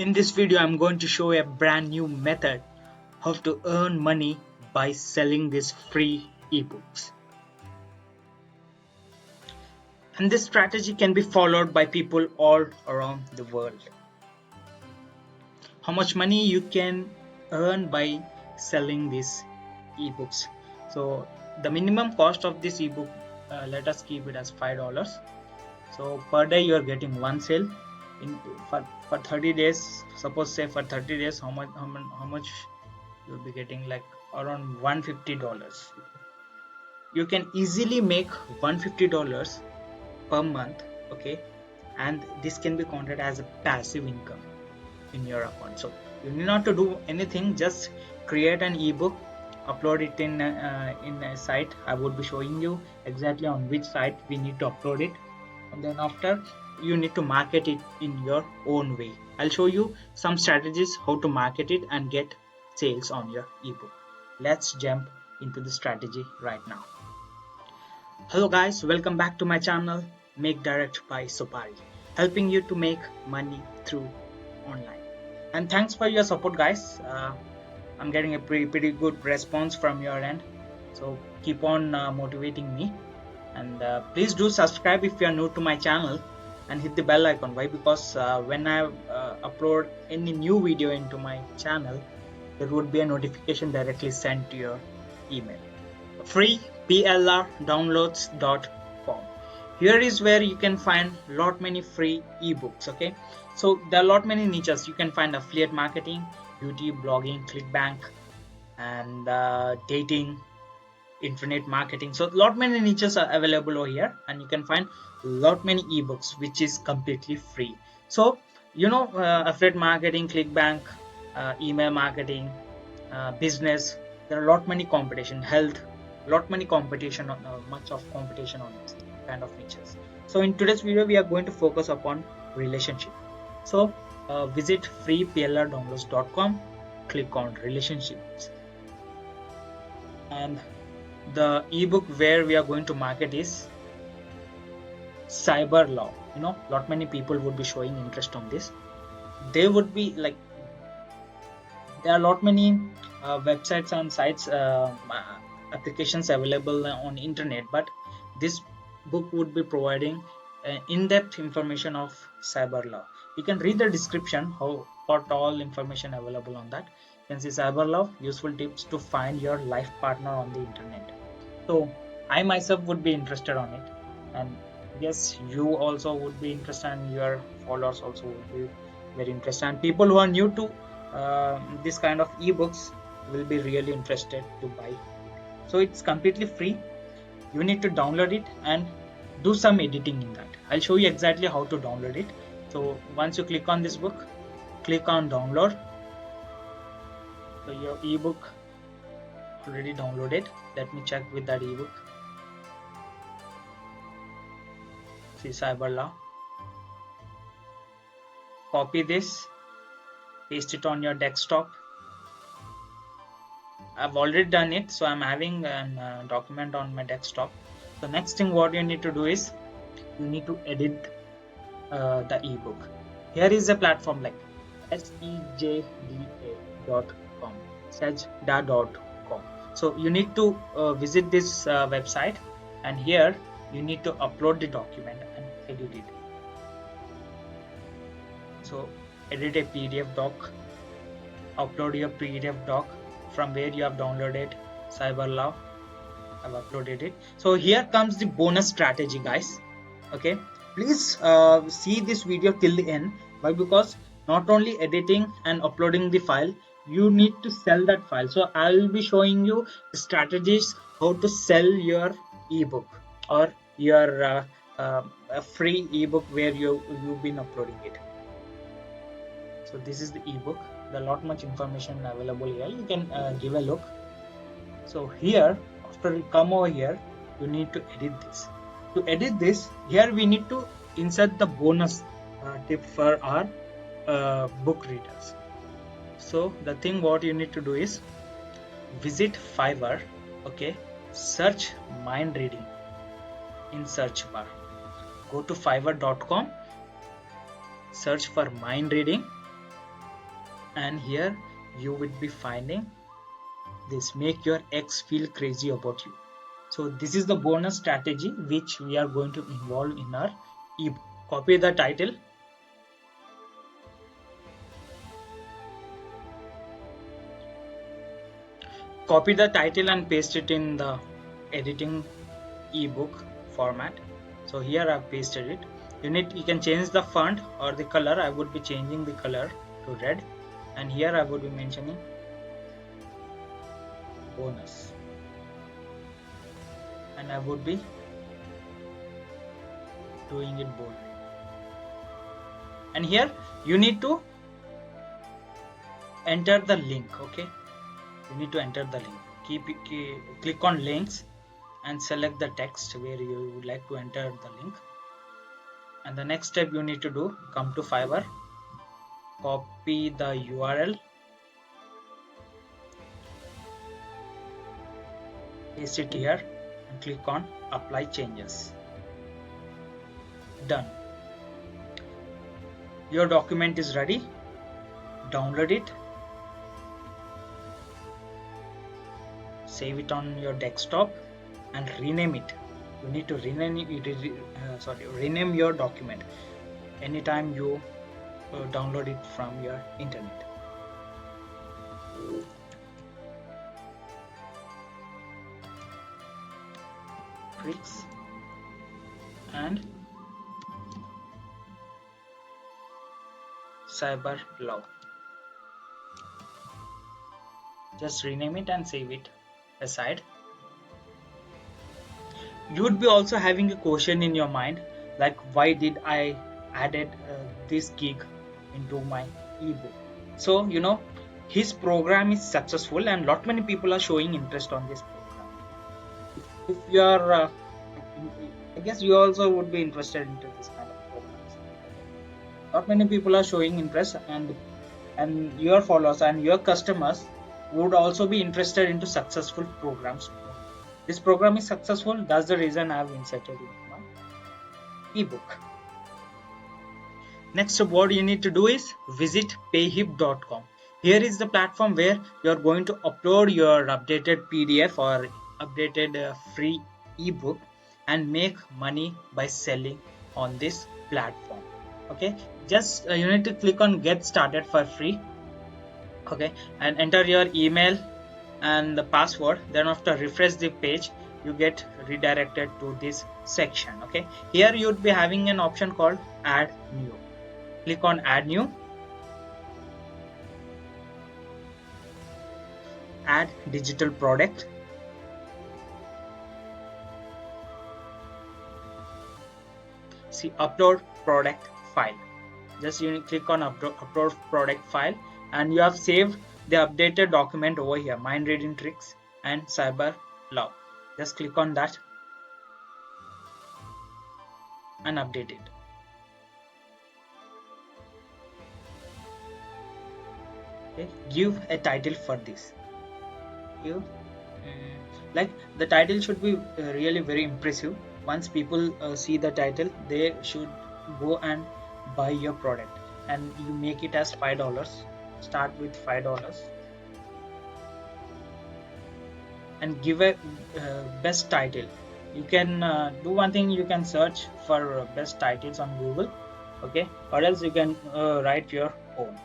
In this video, I'm going to show a brand new method how to earn money by selling these free ebooks. And this strategy can be followed by people all around the world. How much money you can earn by selling these ebooks? So the minimum cost of this ebook, let us keep it as $5. So per day you are getting one sale. For 30 days, suppose say for 30 days, how much you'll be getting, like around $150. You can easily make $150 per month, okay, and this can be counted as a passive income in your account. So you need not to do anything, just create an ebook, upload it in a site. I would be showing you exactly on which site we need to upload it, and then after you need to market it in your own way. I'll show you some strategies how to market it and get sales on your ebook. Let's jump into the strategy right now. Hello guys, welcome back to my channel MakeDirect by Soppari, helping you to make money through online. And thanks for your support guys. I'm getting a pretty good response from your end, so keep on motivating me. And please do subscribe if you are new to my channel, and hit the bell icon. Why? Because when I upload any new video into my channel, there would be a notification directly sent to your email. Free plrdownloads.com. Here is where you can find lot many free ebooks. Okay, so there are lot many niches. You can find affiliate marketing, beauty, blogging, clickbank, and dating, internet marketing. So lot many niches are available over here, and you can find lot many ebooks which is completely free. So affiliate marketing, clickbank, email marketing, business, there are lot many competition, health, lot many competition on much of competition on this kind of niches. So in today's video we are going to focus upon relationship. So visit freeplrdownloads.com, click on relationships, and the ebook where we are going to market is cyber law. Lot many people would be showing interest on this. They would be like, there are lot many websites and sites, applications available on internet, but this book would be providing in-depth information of cyber law. You can read the description, what all information available on that. You can see cyber law, useful tips to find your life partner on the internet. So I myself would be interested on it, and yes, you also would be interested, and your followers also would be very interested, and people who are new to this kind of ebooks will be really interested to buy it. So it's completely free. You need to download it and do some editing in that. I'll show you exactly how to download it. So once you click on this book, click on download. So your ebook already downloaded. Let me check with that ebook. See, cyber law. Copy this, paste it on your desktop. I've already done it, so I'm having a document on my desktop. The next thing what you need to do is you need to edit the ebook. Here is a platform like sejda.com, sejda.com. So you need to visit this website, and here you need to upload the document and edit it. So edit a PDF doc, upload your PDF doc from where you have downloaded cyber law. I've uploaded it. So here comes the bonus strategy guys. Okay, please see this video till the end. Why? Because not only editing and uploading the file, you need to sell that file. So I will be showing you the strategies how to sell your ebook or your a free ebook where you've been uploading it. So this is the ebook. There are lot much information available here. You can give a look. So here, after you come over here, you need to edit this. To edit this, here we need to insert the bonus tip for our book readers. So the thing what you need to do is visit Fiverr. Okay, search mind reading in search bar. Go to fiverr.com, search for mind reading, and here you would be finding this: make your ex feel crazy about you. So this is the bonus strategy which we are going to involve in our ebook. Copy the title, and paste it in the editing ebook format. So here I've pasted it. You can change the font or the color. I would be changing the color to red, and here I would be mentioning bonus, and I would be doing it bold. And here you need to enter the link. Okay, you need to enter the link. Click on links and select the text where you would like to enter the link. And the next step you need to do, come to Fiverr, copy the URL, paste it here, and click on apply changes. Done. Your document is ready. Download it, save it on your desktop, and rename it. You need to rename your document anytime you download it from your internet. Tricks and cyber law. Just rename it and save it aside. You would be also having a question in your mind, like, why did I added this gig into my ebook? So his program is successful and lot many people are showing interest on this program. If you are I guess you also would be interested into this kind of programs. Not many people are showing interest, and your followers and your customers would also be interested into successful programs. This program is successful. That's the reason I have inserted it in my ebook. Next, what you need to do is visit payhip.com. Here is the platform where you are going to upload your updated PDF or updated free ebook and make money by selling on this platform. Okay, just you need to click on get started for free. Okay, and enter your email and the password. Then after refresh the page, you get redirected to this section. Okay, here you would be having an option called add new. Click on add new, add digital product, see upload product file. Just you click on upload product file, and you have saved the updated document over here, mind reading tricks and cyber law. Just click on that and update it. Okay, give a title for this. Like the title should be really very impressive. Once people see the title, they should go and buy your product, and you make it as $5. Start with $5 and give a best title. You can do one thing, you can search for best titles on Google, okay, or else you can write your own.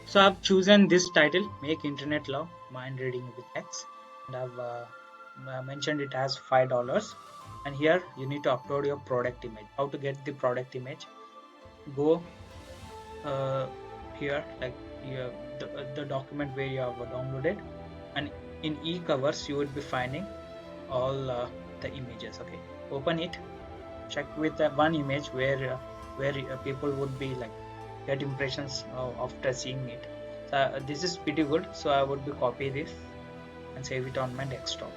So I've chosen this title, Make Internet Love Mind Reading with X, and I've mentioned it as $5. And here you need to upload your product image. How to get the product image? Go here, like the document where you have downloaded, and in e-covers you would be finding all the images. Okay, open it, check with one image where people would be like get impressions after seeing it. So this is pretty good, so I would be copy this and save it on my desktop.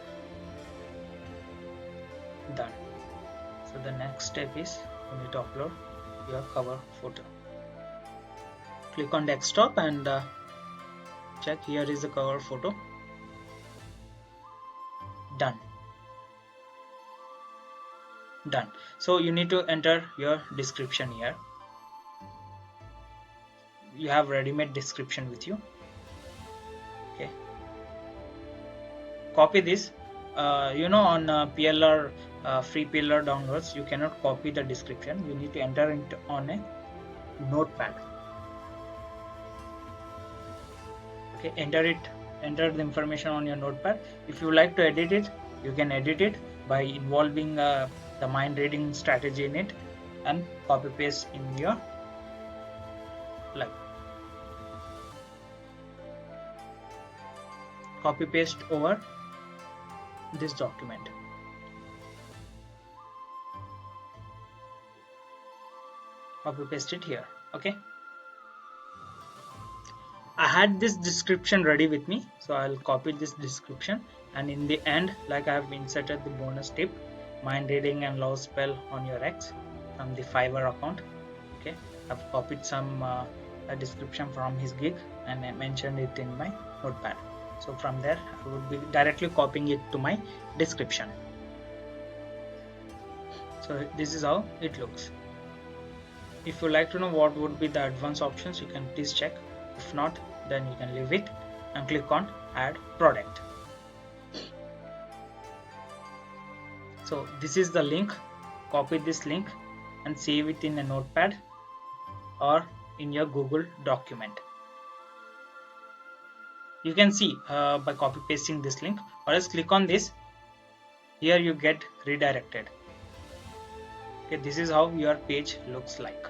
Done. So the next step is you need to upload your cover photo. Click on desktop and check, here is the cover photo. Done. Done. So you need to enter your description here. You have ready-made description with you. Okay, copy this. On PLR, free PLR downloads, you cannot copy the description. You need to enter it on a notepad. Okay, enter the information on your notepad. If you like to edit it, you can edit it by involving the mind reading strategy in it, and copy paste in your copy paste over this document. Copy paste it here. Okay, I had this description ready with me, so I'll copy this description, and in the end, like I have inserted the bonus tip, mind reading and love spell on your ex from the Fiverr account. Okay, I've copied some a description from his gig and I mentioned it in my notepad. So from there, I would be directly copying it to my description. So this is how it looks. If you like to know what would be the advanced options, you can please check. If not, then you can leave it and click on add product. So this is the link. Copy this link and save it in a notepad or in your Google document. You can see by copy pasting this link, or else click on this. Here you get redirected. Okay, this is how your page looks like.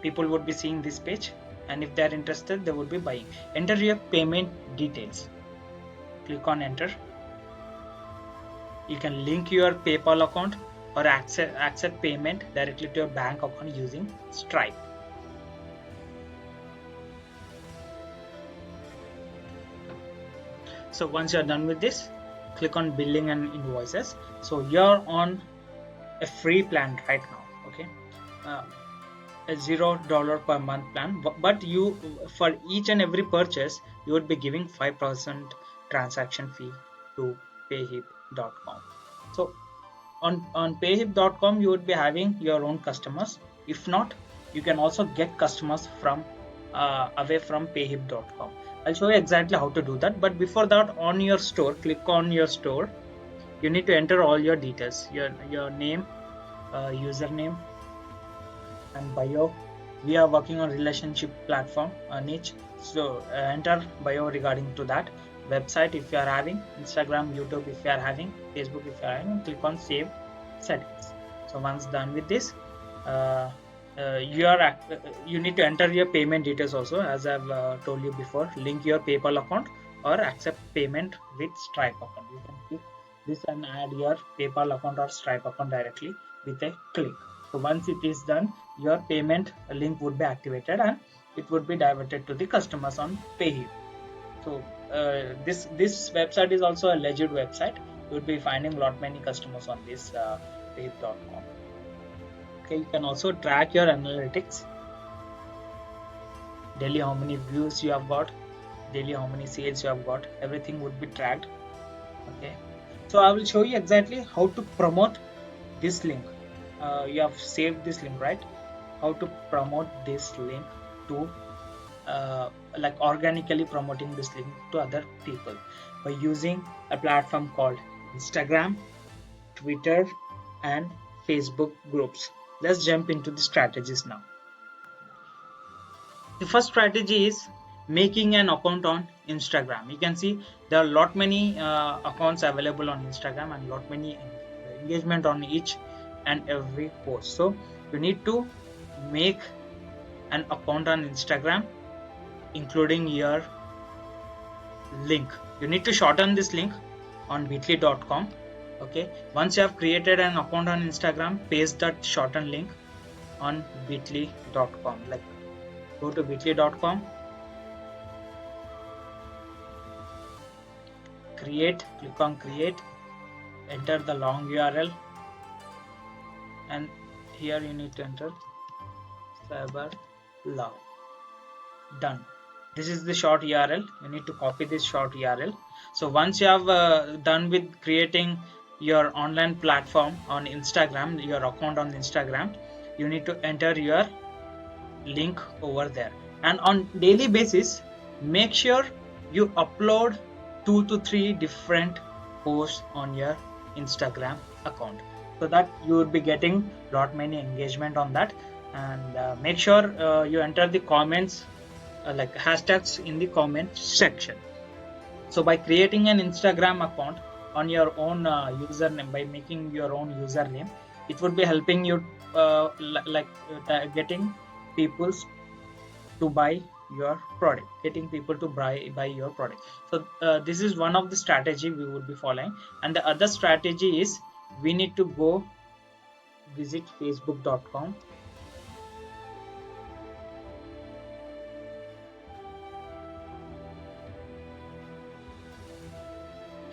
People would be seeing this page, and if they are interested, they would be buying. Enter your payment details. Click on enter. You can link your PayPal account or accept payment directly to your bank account using Stripe. So once you're done with this, click on billing and invoices. So you're on a free plan right now. Okay, a $0 per month plan, but you, for each and every purchase, you would be giving 5% transaction fee to payhip.com. So on payhip.com, you would be having your own customers. If not, you can also get customers from away from payhip.com. I'll show you exactly how to do that, but before that, on your store, click on your store. You need to enter all your details, your name, username and bio. We are working on relationship platform niche, so enter bio regarding to that. Website if you are having, Instagram, YouTube if you are having, Facebook if you are having, click on save settings. So once done with this, you need to enter your payment details also, as I've told you before. Link your PayPal account or accept payment with Stripe account. You can click this and add your PayPal account or Stripe account directly with a click. So once it is done, your payment link would be activated and it would be diverted to the customers on PayHip. So this website is also a legit website. You would be finding many customers on this payhip.com. Okay, you can also track your analytics. Daily how many views you have got, daily how many sales you have got, everything would be tracked. Okay, so I will show you exactly how to promote this link. You have saved this link, right? How to promote this link to like organically promoting this link to other people by using a platform called Instagram, Twitter and Facebook groups. Let's jump into the strategies now. The first strategy is making an account on Instagram. You can see there are many accounts available on Instagram and many engagement on each and every post. So you need to make an account on Instagram, including your link. You need to shorten this link on bitly.com. Okay, once you have created an account on Instagram, paste that shortened link on bitly.com. Like, go to bitly.com, create, click on create, enter the long URL, and here you need to enter cyber law. Done. This is the short URL. You need to copy this short URL. So once you have done with creating your online platform on Instagram, your account on Instagram, you need to enter your link over there, and on daily basis make sure you upload 2 to 3 different posts on your Instagram account, so that you will be getting lot many engagement on that. And make sure you enter the comments, like hashtags in the comment section. So by creating an Instagram account on your own username, by making your own username, it would be helping you getting people to buy your product, getting people to buy your product. So this is one of the strategy we would be following. And the other strategy is we need to go visit facebook.com,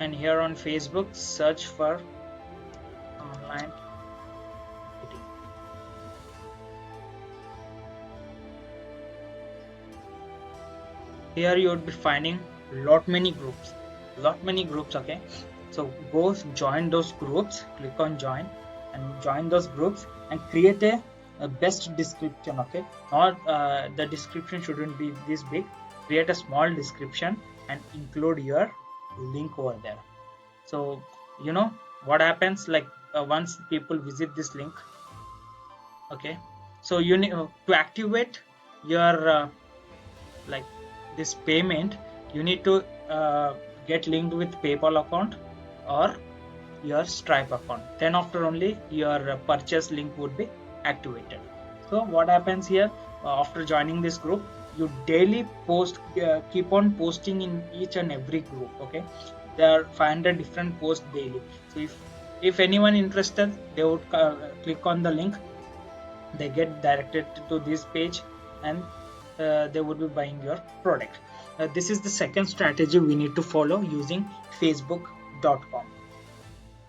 and here on Facebook search for online dating. Here you would be finding lot many groups, okay. So go join those groups, click on join and join those groups, and create a best description, okay. Not the description shouldn't be this big. Create a small description and include your link over there. So you know what happens, like once people visit this link, okay, so you need to activate your like this payment, you need to get linked with PayPal account or your Stripe account. Then after only your purchase link would be activated. So what happens here, after joining this group, you daily post, keep on posting in each and every group, okay. There are 500 different posts daily. So if anyone interested, they would click on the link, they get directed to this page, and they would be buying your product. This is the second strategy we need to follow using facebook.com.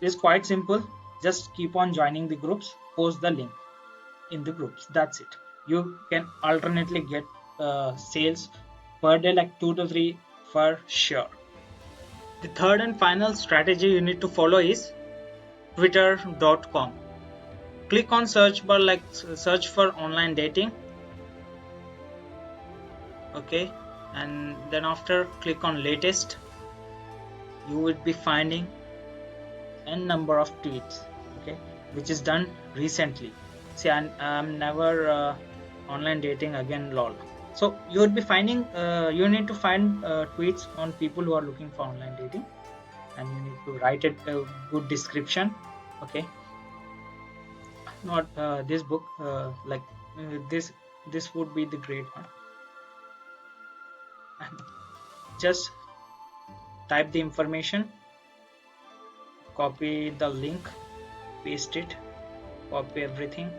It's quite simple. Just keep on joining the groups, post the link in the groups, that's it. You can alternately get sales per day, like 2 to 3 for sure. The third and final strategy you need to follow is twitter.com. Click on search bar, like search for online dating, okay, and then after click on latest. You will be finding n number of tweets, okay, which is done recently. See, I'm never online dating again, lol. So you would be finding you need to find tweets on people who are looking for online dating, and you need to write a good description, okay. Not this book, like this would be the great one. And just type the information, copy the link, paste it, copy everything,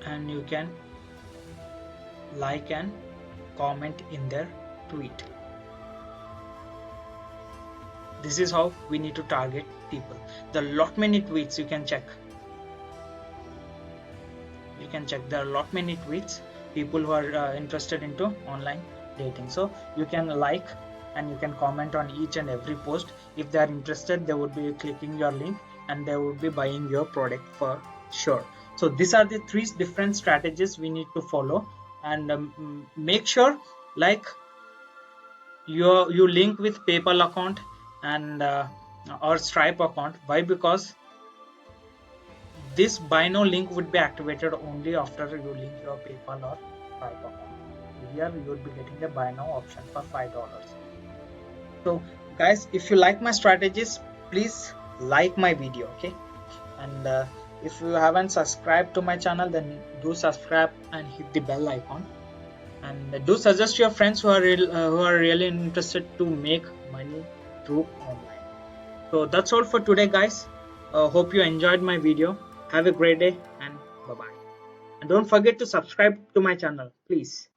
and you can like and comment in their tweet. This is how we need to target people. There are lot many tweets you can check. There are lot many tweets, people who are interested into online dating. So you can like and you can comment on each and every post. If they are interested, they would be clicking your link and they would be buying your product for sure. So these are the 3 different strategies we need to follow, and make sure like you link with PayPal account and or Stripe account. Why? Because this buy now link would be activated only after you link your PayPal or Stripe account. Here you would be getting the buy now option for $5. So guys, if you like my strategies, please like my video, okay. And if you haven't subscribed to my channel, then do subscribe and hit the bell icon, and do suggest your friends who are really interested to make money through online. So that's all for today, guys. Hope you enjoyed my video. Have a great day, and bye bye. And don't forget to subscribe to my channel, please.